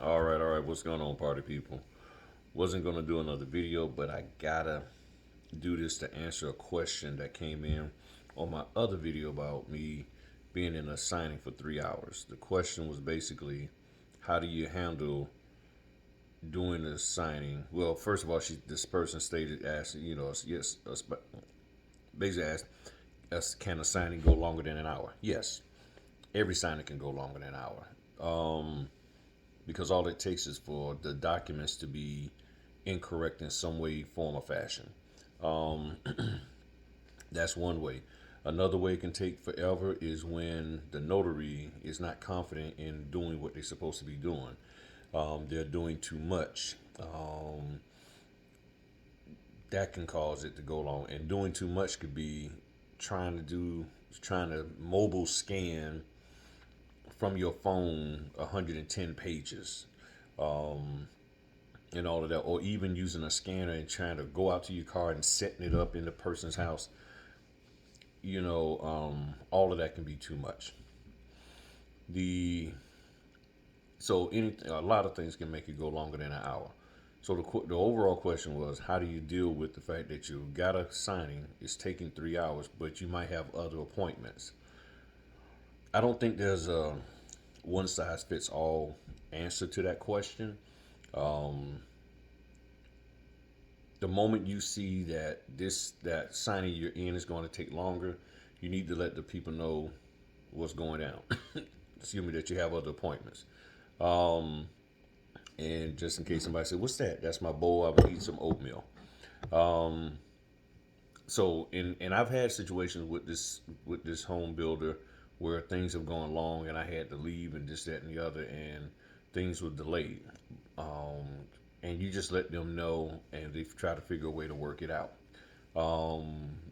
All right. What's going on, party people? Wasn't gonna do another video, but I gotta do this to answer a question that came in on my other video about me being in a signing for 3 hours. The question was basically, how do you handle doing the signing? Well, first of all, this person stated, asked, yes, basically asked, us, can a signing go longer than an hour? Yes, every signing can go longer than an hour. Because all it takes is for the documents to be incorrect in some way, form, or fashion. Um, that's one way. Another way it can take forever is when the notary is not confident in doing what they're supposed to be doing. They're doing too much. That can cause it to go long. And doing too much could be trying to do, trying to mobile scan from your phone 110 pages and all of that, or even using a scanner and trying to go out to your car and setting it up in the person's house. All of that can be too much. The so any A lot of things can make it go longer than an hour. So the overall question was, how do you deal with the fact that you got a signing, it's taking 3 hours, but you might have other appointments? I don't think there's a one size fits all answer to that question. Um, the moment you see that that signing you're in is going to take longer, you need to let the people know what's going down. Excuse me, that you have other appointments. Um, and just in case somebody said, "What's that?" That's my bowl. I'm gonna eat some oatmeal. Um, and I've had situations with this home builder where things have gone long and I had to leave and this, that, and the other, and things were delayed. Um, and you just let them know, and they try to figure a way to work it out.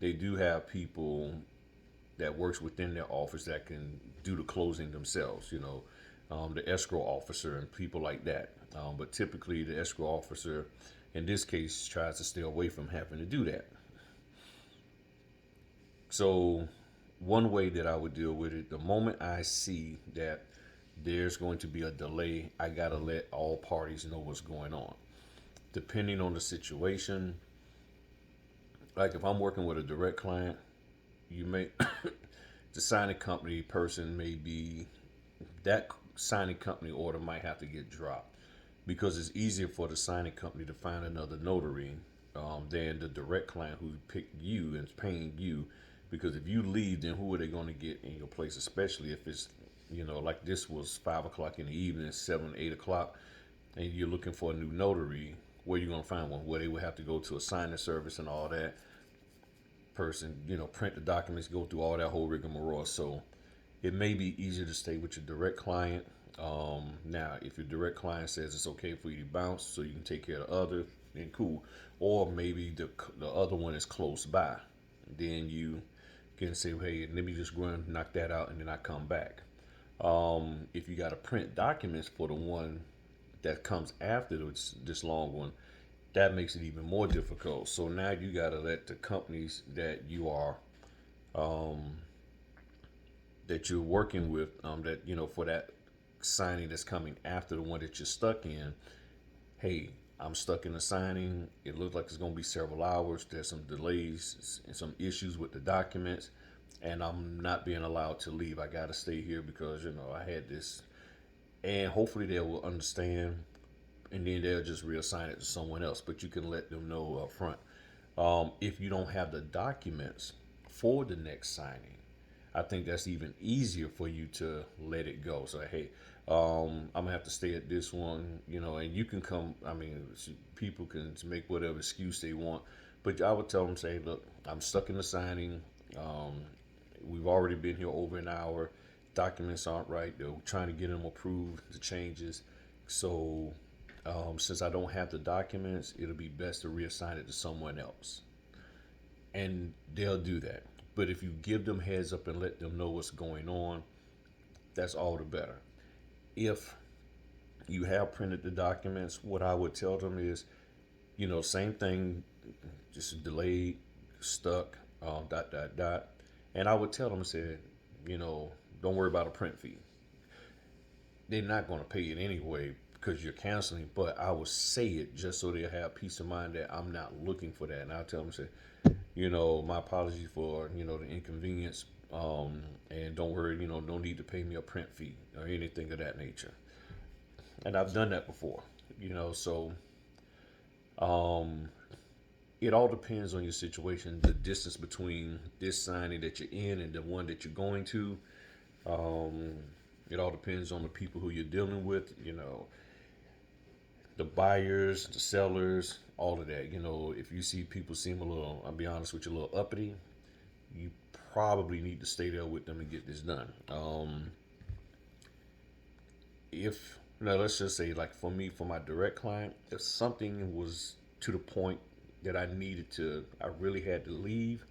They do have people that works within their office that can do the closing themselves. The escrow officer and people like that. But typically, the escrow officer, in this case, tries to stay away from having to do that. So, one way that I would deal with it, the moment I see that there's going to be a delay, I gotta let all parties know what's going on. Depending on the situation, like if I'm working with a direct client, you may the signing company person may be that signing company order might have to get dropped because it's easier for the signing company to find another notary than the direct client who picked you and is paying you. Because if you leave, then who are they going to get in your place? Especially if it's, like this was 5 o'clock in the evening, 7, 8 o'clock, and you're looking for a new notary. Where you going to find one? Where they would have to go to a signing service and all that person, print the documents, go through all that whole rigmarole. So it may be easier to stay with your direct client. Now, if your direct client says it's okay for you to bounce so you can take care of the other, then cool. Or maybe the other one is close by. Then you can say, hey, let me just go and knock that out and then I come back. If you got to print documents for the one that comes after this long one, that makes it even more difficult. So now you got to let the companies um, that you're working with, that for that signing that's coming after the one that you're stuck in. Hey, I'm stuck in a signing. It looks like it's going to be several hours. There's some delays and some issues with the documents, and I'm not being allowed to leave. I got to stay here because I had this, and hopefully they will understand, and then they'll just reassign it to someone else. But you can let them know up front. If you don't have the documents for the next signing, I think that's even easier for you to let it go. So hey, I'm gonna have to stay at this one, and you can come. I mean, people can make whatever excuse they want, but I would tell them, say, look, I'm stuck in the signing. Um, we've already been here over an hour. Documents aren't right. They're trying to get them approved, the changes. So since I don't have the documents, it'll be best to reassign it to someone else, and they'll do that. But if you give them heads up and let them know what's going on, that's all the better. If you have printed the documents, what I would tell them is, same thing, just delayed, stuck, dot, dot, dot. And I would tell them, say, don't worry about a print fee. They're not going to pay it anyway, because you're canceling, but I will say it just so they'll have peace of mind that I'm not looking for that. And I'll tell them, say, my apologies for, the inconvenience. And don't worry, no need to pay me a print fee or anything of that nature. And I've done that before, so um, it all depends on your situation, the distance between this signing that you're in and the one that you're going to. Um, it all depends on the people who you're dealing with, the buyers, the sellers, all of that. If you see people seem a little, I'll be honest with you, a little uppity, you probably need to stay there with them and get this done. If now let's just say, like, for me, for my direct client, if something was to the point that I really had to leave,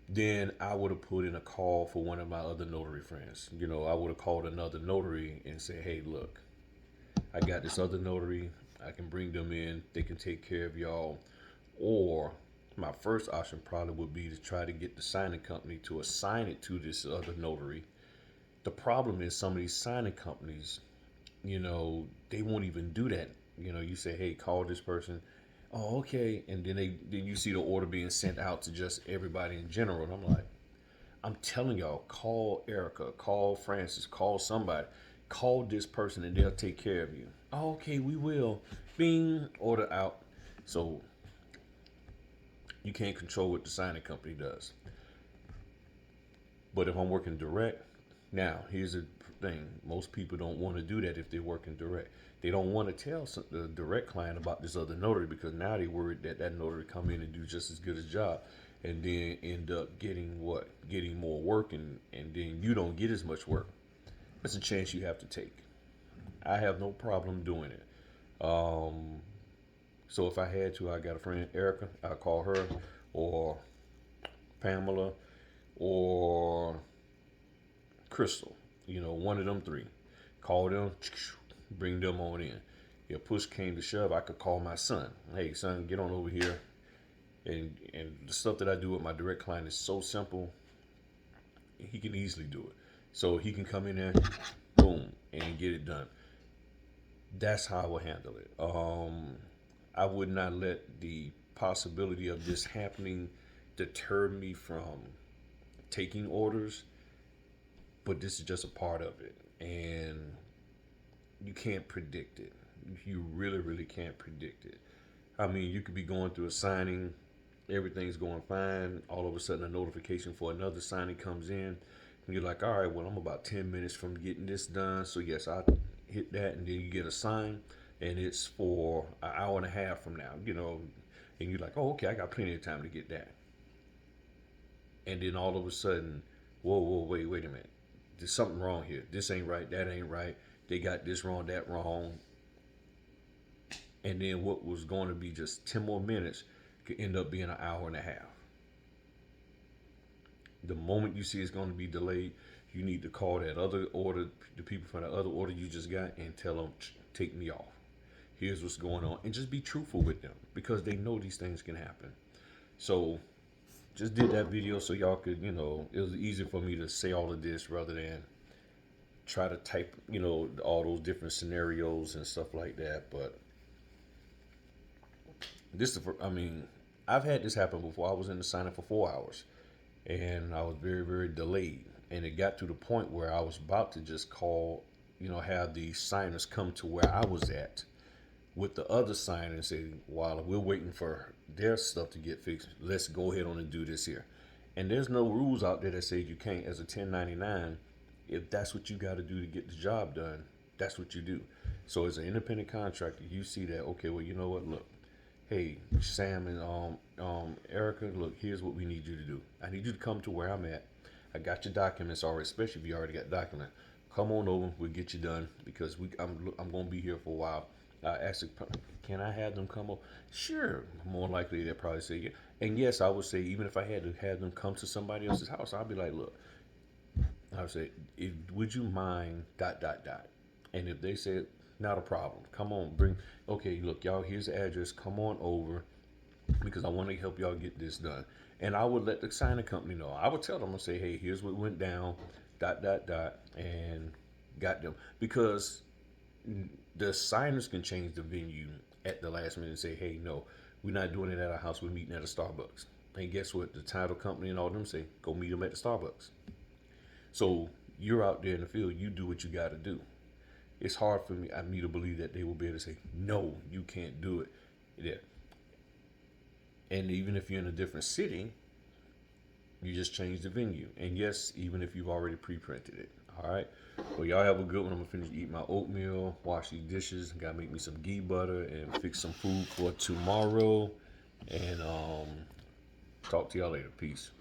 then I would have put in a call for one of my other notary friends. I would have called another notary and said, hey, look, I got this other notary. I can bring them in. They can take care of y'all. Or my first option probably would be to try to get the signing company to assign it to this other notary. The problem is some of these signing companies, they won't even do that. You say, hey, call this person. Oh, okay. And then you see the order being sent out to just everybody in general. And I'm like, I'm telling y'all, call Erica, call Francis, call somebody, call this person, and they'll take care of you. Oh, okay, we will. Bing, order out. So you can't control what the signing company does. But if I'm working direct, now here's the thing: most people don't want to do that if they're working direct. They don't want to tell the direct client about this other notary because now they're worried that that notary come in and do just as good a job, and then end up getting more work, and then you don't get as much work. That's a chance you have to take. I have no problem doing it. Um, so if I had to, I got a friend, Erica. I call her, or Pamela, or Crystal. One of them three. Call them, bring them on in. If push came to shove, I could call my son. Hey, son, get on over here. And the stuff that I do with my direct client is so simple. He can easily do it. So he can come in there, boom, and get it done. That's how I will handle it. I would not let the possibility of this happening deter me from taking orders, but this is just a part of it. And you can't predict it. You really, really can't predict it. I mean, you could be going through a signing, everything's going fine. All of a sudden, a notification for another signing comes in, and you're like, all right, well, I'm about 10 minutes from getting this done. So, yes, I hit that, and then you get a sign, and it's for an hour and a half from now, and you're like, oh, okay, I got plenty of time to get that. And then all of a sudden, whoa, wait a minute. There's something wrong here. This ain't right, that ain't right. They got this wrong, that wrong. And then what was going to be just 10 more minutes could end up being an hour and a half. The moment you see it's going to be delayed, you need to call that other order, the people from the other order you just got, and tell them, take me off. Here's what's going on. And just be truthful with them because they know these things can happen. So just did that video so y'all could, it was easier for me to say all of this rather than try to type, all those different scenarios and stuff like that. But I've had this happen before. I was in the signing for 4 hours and I was very, very delayed. And it got to the point where I was about to just call, have the signers come to where I was at with the other signer and say, while we're waiting for their stuff to get fixed, let's go ahead on and do this here. And there's no rules out there that say you can't, as a 1099, if that's what you got to do to get the job done, that's what you do. So as an independent contractor, you see that, okay, well, you know what, look, hey, Sam and Erica, look, here's what we need you to do. I need you to come to where I'm at. I got your documents already, especially if you already got documents. Come on over, we'll get you done because I'm going to be here for a while. I asked, can I have them come over? Sure. More likely they'll probably say yeah. And yes, I would say even if I had to have them come to somebody else's house, I'd be like, look, I would say, would you mind ... And if they said, not a problem, come on, okay, look, y'all, here's the address, come on over because I want to help y'all get this done. And I would let the signing company know. I would tell them, I'll say, hey, here's what went down, ... and got them. Because the signers can change the venue at the last minute and say, hey, no, we're not doing it at our house. We're meeting at a Starbucks. And guess what? The title company and all them say, go meet them at the Starbucks. So you're out there in the field. You do what you got to do. It's hard for me to believe that they will be able to say, no, you can't do it. Yeah. And even if you're in a different city, you just change the venue. And yes, even if you've already pre-printed it. All right. Well, y'all have a good one. I'm gonna finish eating my oatmeal, wash these dishes, gotta make me some ghee butter, and fix some food for tomorrow. And talk to y'all later. Peace.